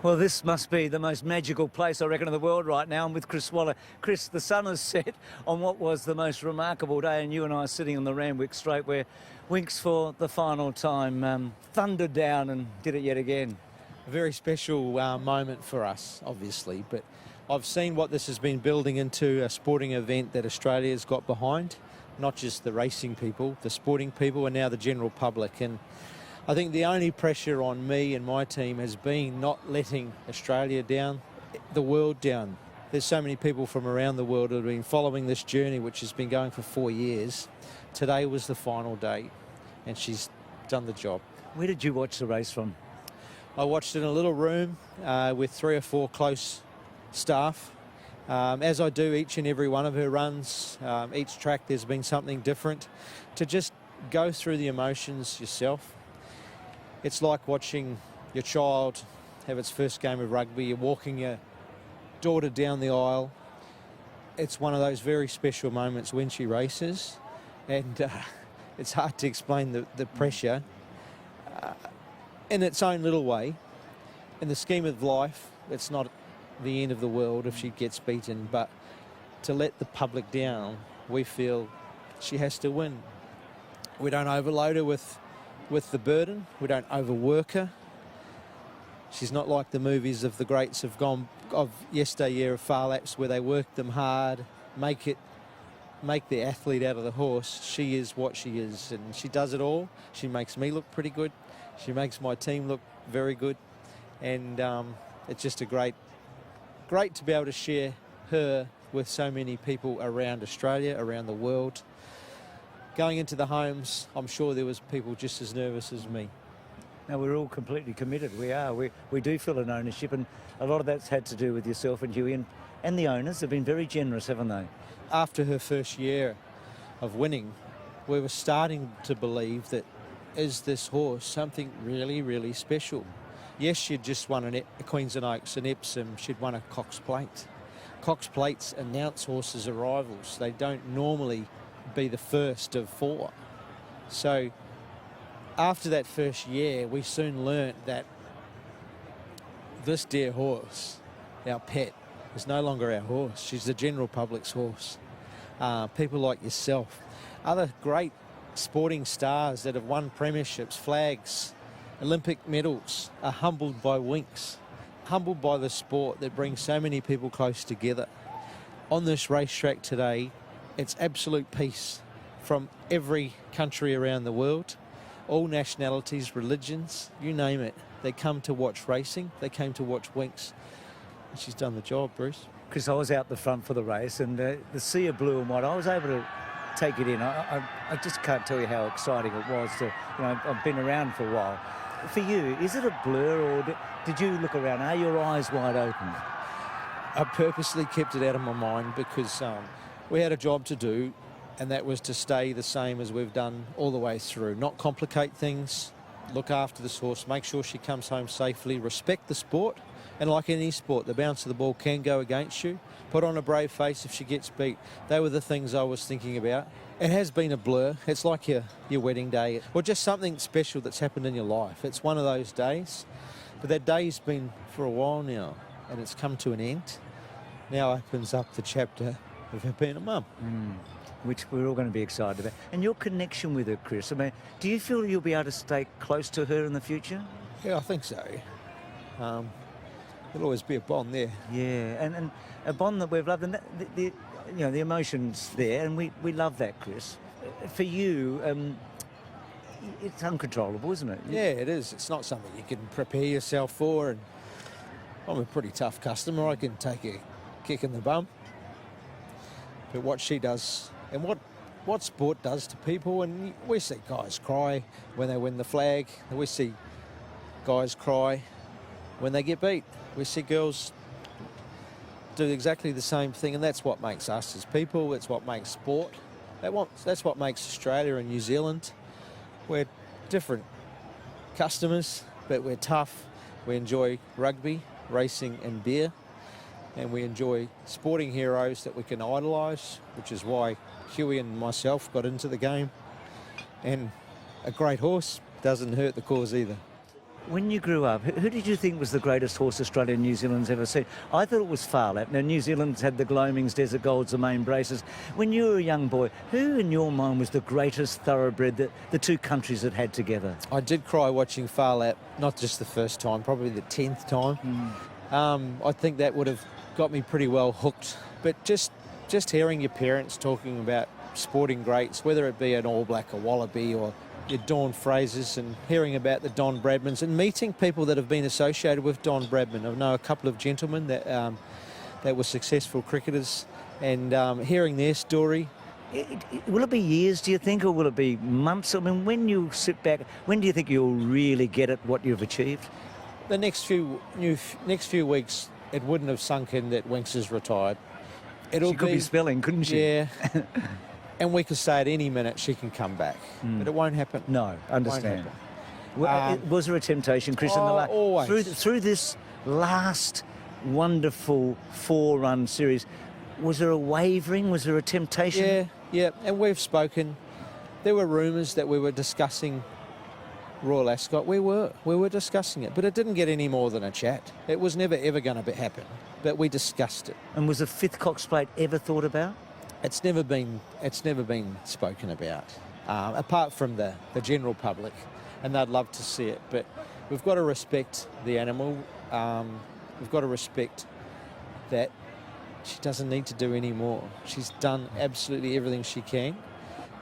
Well, this must be the most magical place, I reckon, in the world right now. I'm with Chris Waller. Chris, the sun has set on what was the most remarkable day, and you and I are sitting on the Randwick Straight where Winx, for the final time, thundered down and did it yet again. A very special moment for us, obviously, but I've seen what this has been building into a sporting event that Australia's got behind, not just the racing people, the sporting people, and now the general public. And I think the only pressure on me and my team has been not letting Australia down, the world down. There's so many people from around the world who have been following this journey, which has been going for 4 years. Today was the final day, and she's done the job. Where did you watch the race from? I watched it in a little room with 3 or 4 close staff. As I do each and every one of her runs, each track there's been something different. To just go through the emotions yourself. It's like watching your child have its first game of rugby. You're walking your daughter down the aisle. It's one of those very special moments when she races, and it's hard to explain the pressure in its own little way. In the scheme of life, it's not the end of the world if she gets beaten, but to let the public down, we feel she has to win. We don't overload her with the burden. We don't overwork her. She's not like the movies of the greats of yesteryear of Far Laps, where they work them hard, make the athlete out of the horse. She is what she is, and she does it all. She makes me look pretty good. She makes my team look very good, and it's just a great to be able to share her with so many people around Australia, around the world. Going into the homes, I'm sure there was people just as nervous as me. Now, we're all completely committed. We are. We do feel an ownership, and a lot of that's had to do with yourself and Huey, and the owners have been very generous, haven't they? After her first year of winning, we were starting to believe that, is this horse something really, really special? Yes, she'd just won a Queensland Oaks and Epsom. She'd won a Cox Plate. Cox Plates announce horses' arrivals. They don't normally be the first of 4. So after that first year, we soon learnt that this dear horse, our pet, is no longer our horse. She's the general public's horse. People like yourself, other great sporting stars that have won premierships, flags, Olympic medals, are humbled by Winx, humbled by the sport that brings so many people close together. On this racetrack today, it's absolute peace from every country around the world, all nationalities, religions, you name it. They come to watch racing. They came to watch Winx. And she's done the job, Bruce. Chris, I was out the front for the race, and the sea of blue and white, I was able to take it in. I just can't tell you how exciting it was. I've been around for a while. For you, is it a blur, or did you look around? Are your eyes wide open? I purposely kept it out of my mind because we had a job to do, and that was to stay the same as we've done all the way through. Not complicate things, look after this horse, make sure she comes home safely, respect the sport, and like any sport, the bounce of the ball can go against you. Put on a brave face if she gets beat. They were the things I was thinking about. It has been a blur. It's like your wedding day, or just something special that's happened in your life. It's one of those days, but that day's been for a while now, and it's come to an end. Now opens up the chapter of her being a mum. Which we're all going to be excited about. And your connection with her, Chris, I mean, do you feel you'll be able to stay close to her in the future? Yeah, I think so. There'll always be a bond there. Yeah, and a bond that we've loved, and the emotions there, and we love that, Chris. For you, it's uncontrollable, isn't it? Yeah, it is. It's not something you can prepare yourself for, and I'm a pretty tough customer. I can take a kick in the bum. But what she does, and what sport does to people, and we see guys cry when they win the flag, and we see guys cry when they get beat. We see girls do exactly the same thing, and that's what makes us as people. It's what makes sport. That's what makes Australia and New Zealand. We're different customers, but we're tough. We enjoy rugby, racing and beer, and we enjoy sporting heroes that we can idolise, which is why Huey and myself got into the game. And a great horse doesn't hurt the cause either. When you grew up, who did you think was the greatest horse Australia and New Zealand's ever seen? I thought it was Phar Lap. Now, New Zealand's had the Gloamings, Desert Golds, the main braces. When you were a young boy, who in your mind was the greatest thoroughbred that the two countries had together? I did cry watching Phar Lap, not just the first time, probably the 10th time. I think that would have got me pretty well hooked. But just hearing your parents talking about sporting greats, whether it be an All Black, a Wallaby, or your Dawn Frasers, and hearing about the Don Bradmans and meeting people that have been associated with Don Bradman. I know a couple of gentlemen that were successful cricketers, and hearing their story. Will it be years, do you think, or will it be months? I mean, when you sit back, when do you think you'll really get at what you've achieved? The next few weeks, it wouldn't have sunk in that Winx is retired. She could be spelling, couldn't she? Yeah. And we could say at any minute she can come back, but it won't happen. No, understand. Was there a temptation, Chris, always. through this last wonderful 4-run series? Was there a wavering? Was there a temptation? Yeah. And we've spoken. There were rumours that we were discussing Royal Ascot. We were discussing it, but it didn't get any more than a chat. It was never ever going to happen, but we discussed it. And was the 5th Cox Plate ever thought about? It's never been spoken about, apart from the general public, and they'd love to see it. But we've got to respect the animal. We've got to respect that she doesn't need to do any more. She's done absolutely everything she can.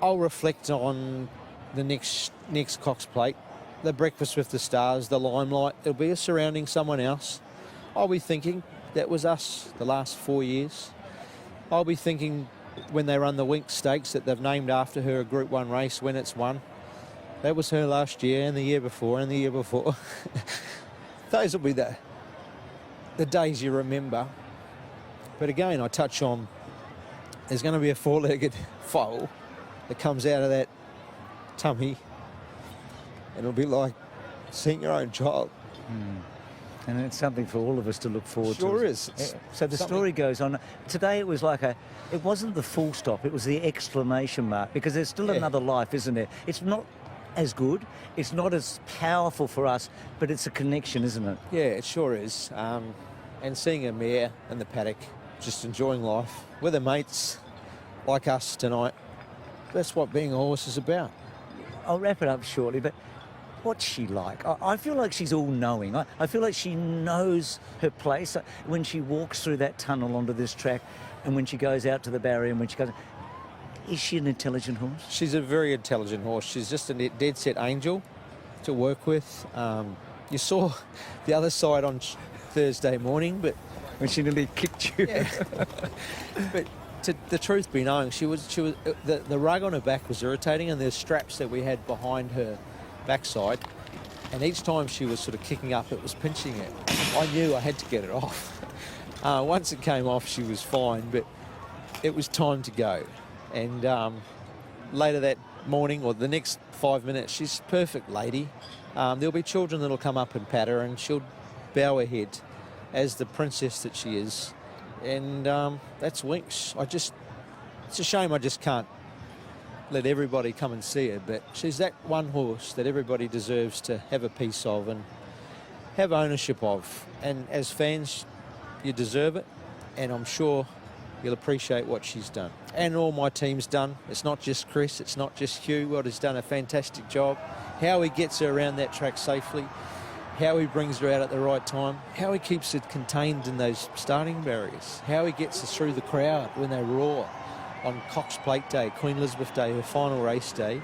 I'll reflect on the next Cox Plate, the Breakfast with the Stars, the Limelight. It'll be surrounding someone else. I'll be thinking that was us the last 4 years. I'll be thinking when they run the Winx Stakes that they've named after her a Group 1 race when it's won. That was her last year, and the year before, and the year before. Those will be the days you remember. But again, I touch on there's going to be a 4-legged foal that comes out of that tummy, and it'll be like seeing your own child. And it's something for all of us to look forward to. Sure is. So the story goes on. Today it was like it wasn't the full stop, it was the exclamation mark, because there's still another life, isn't there? It's not as good, it's not as powerful for us, but it's a connection, isn't it? Yeah, it sure is. And seeing a mare in the paddock, just enjoying life with her mates like us tonight, that's what being a horse is about. I'll wrap it up shortly, but what's she like? I feel like she's all-knowing. I feel like she knows her place when she walks through that tunnel onto this track, and when she goes out to the barrier, and when she goes... Is she an intelligent horse? She's a very intelligent horse. She's just a dead-set angel to work with. You saw the other side on Thursday morning, but... When she nearly kicked you. Yeah. But the truth be known, the rug on her back was irritating, and there's straps that we had behind her backside, and each time she was sort of kicking up, it was pinching it. I knew I had to get it off. Once it came off, she was fine, but it was time to go. And later that morning, or the next 5 minutes, she's a perfect lady. There'll be children that'll come up and pat her, and she'll bow her head as the princess that she is. And that's Winx. It's a shame I just can't let everybody come and see her, but she's that one horse that everybody deserves to have a piece of and have ownership of. And as fans, you deserve it, and I'm sure you'll appreciate what she's done. And all my team's done. It's not just Chris, it's not just Hugh. What has done a fantastic job. How he gets her around that track safely, how he brings her out at the right time, how he keeps it contained in those starting barriers, how he gets us through the crowd when they roar on Cox Plate Day, Queen Elizabeth Day, her final race day.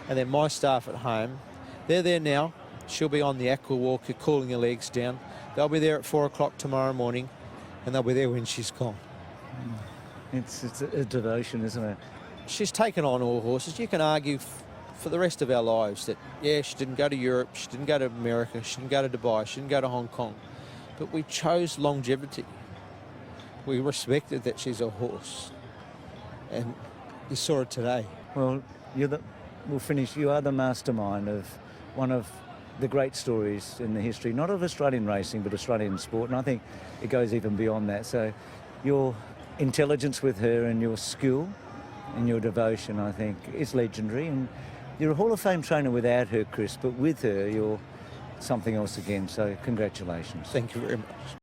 And then my staff at home, they're there now. She'll be on the aqua walker, cooling her legs down. They'll be there at 4 o'clock tomorrow morning, and they'll be there when she's gone. It's a devotion, isn't it? She's taken on all horses. You can argue for the rest of our lives that, yeah, she didn't go to Europe, she didn't go to America, she didn't go to Dubai, she didn't go to Hong Kong. But we chose longevity. We respected that she's a horse. And you saw it today. Well, we'll finish. You are the mastermind of one of the great stories in the history, not of Australian racing, but Australian sport. And I think it goes even beyond that. So your intelligence with her and your skill and your devotion, I think, is legendary. And you're a Hall of Fame trainer without her, Chris, but with her, you're something else again. So congratulations. Thank you very much.